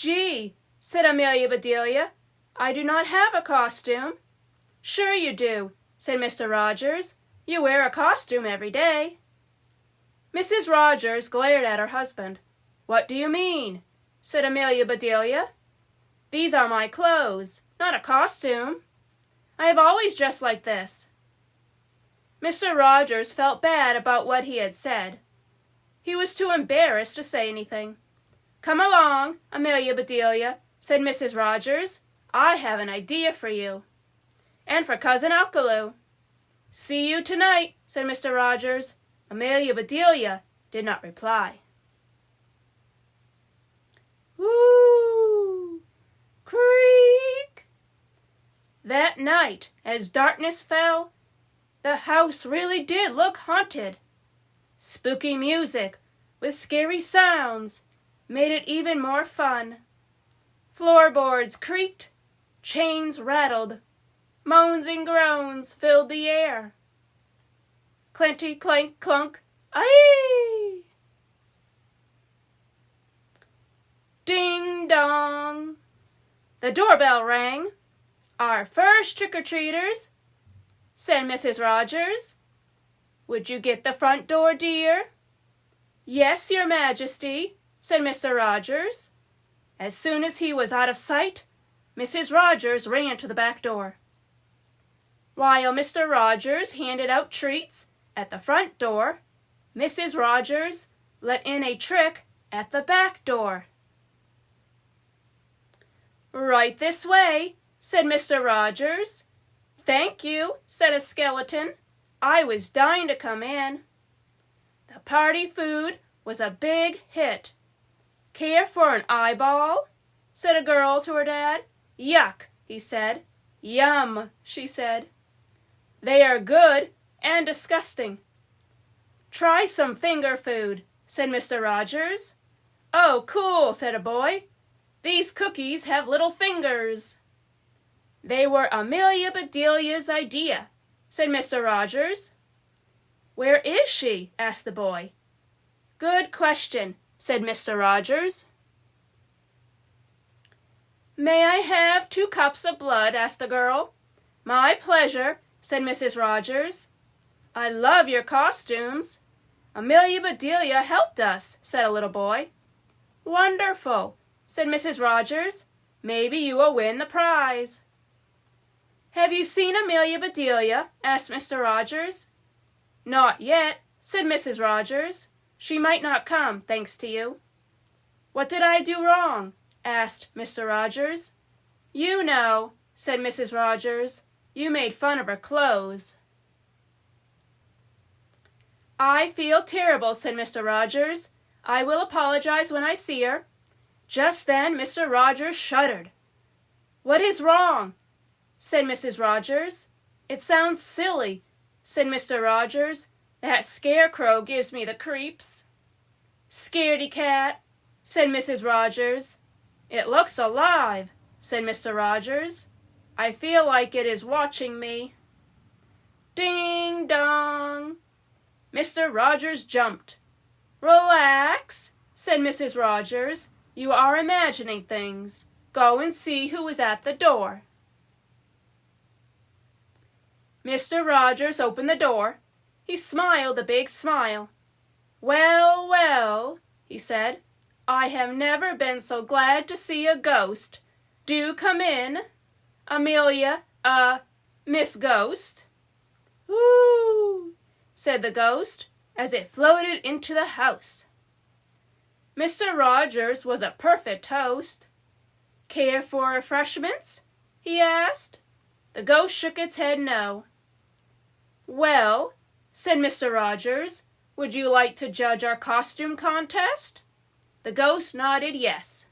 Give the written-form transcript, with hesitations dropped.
"Gee," said Amelia Bedelia, "I do not have a costume." "Sure you do," said Mr. Rogers. "You wear a costume every day." Mrs. Rogers glared at her husband. "What do you mean?" said Amelia Bedelia. "These are my clothes, not a costume. I have always dressed like this." Mr. Rogers felt bad about what he had said. He was too embarrassed to say anything. "Come along, Amelia Bedelia," said Mrs. Rogers. "I have an idea for you. And for Cousin Alkaloo." "See you tonight," said Mr. Rogers. Amelia Bedelia did not reply. Woo! Creak! That night, as darkness fell, the house really did look haunted. Spooky music with scary sounds made it even more fun. Floorboards creaked, chains rattled, moans and groans filled the air. Clanty clank clunk, aye! Ding dong! The doorbell rang. "Our first trick-or-treaters," said Mrs. Rogers. "Would you get the front door, dear?" "Yes, Your Majesty," said Mr. Rogers. As soon as he was out of sight, Mrs. Rogers ran to the back door. While Mr. Rogers handed out treats at the front door, Mrs. Rogers let in a trick at the back door. "Right this way," said Mr. Rogers. "Thank you," said a skeleton. "I was dying to come in." The party food was a big hit. "Care for an eyeball?" said a girl to her dad. "Yuck," he said. "Yum," she said. "They are good and disgusting." "Try some finger food," said Mr. Rogers. "Oh, cool," said a boy. "These cookies have little fingers." "They were Amelia Bedelia's idea," said Mr. Rogers. "Where is she?" asked the boy. "Good question," said Mr. Rogers. "May I have 2 cups of blood?" asked the girl. "My pleasure," said Mrs. Rogers. "I love your costumes." "Amelia Bedelia helped us," said a little boy. "Wonderful," said Mrs. Rogers. "Maybe you will win the prize." "Have you seen Amelia Bedelia?" asked Mr. Rogers. "Not yet," said Mrs. Rogers. "She might not come, thanks to you." "What did I do wrong?" asked Mr. Rogers. "You know," said Mrs. Rogers. "You made fun of her clothes." "I feel terrible," said Mr. Rogers. "I will apologize when I see her." Just then Mr. Rogers shuddered. "What is wrong?" said Mrs. Rogers. "It sounds silly," said Mr. Rogers. "That scarecrow gives me the creeps." "Scaredy cat," said Mrs. Rogers. "It looks alive," said Mr. Rogers. "I feel like it is watching me." Ding dong! Mr. Rogers jumped. "Relax," said Mrs. Rogers. "You are imagining things. Go and see who is at the door." Mr. Rogers opened the door. He smiled a big smile. "Well, well," he said, "I have never been so glad to see a ghost. Do come in. Amelia, Miss Ghost." "Ooh," said the ghost as it floated into the house. Mr. Rogers was a perfect host. "Care for refreshments?" he asked. The ghost shook its head no. "Well," said Mr. Rogers, "would you like to judge our costume contest?" The ghost nodded yes.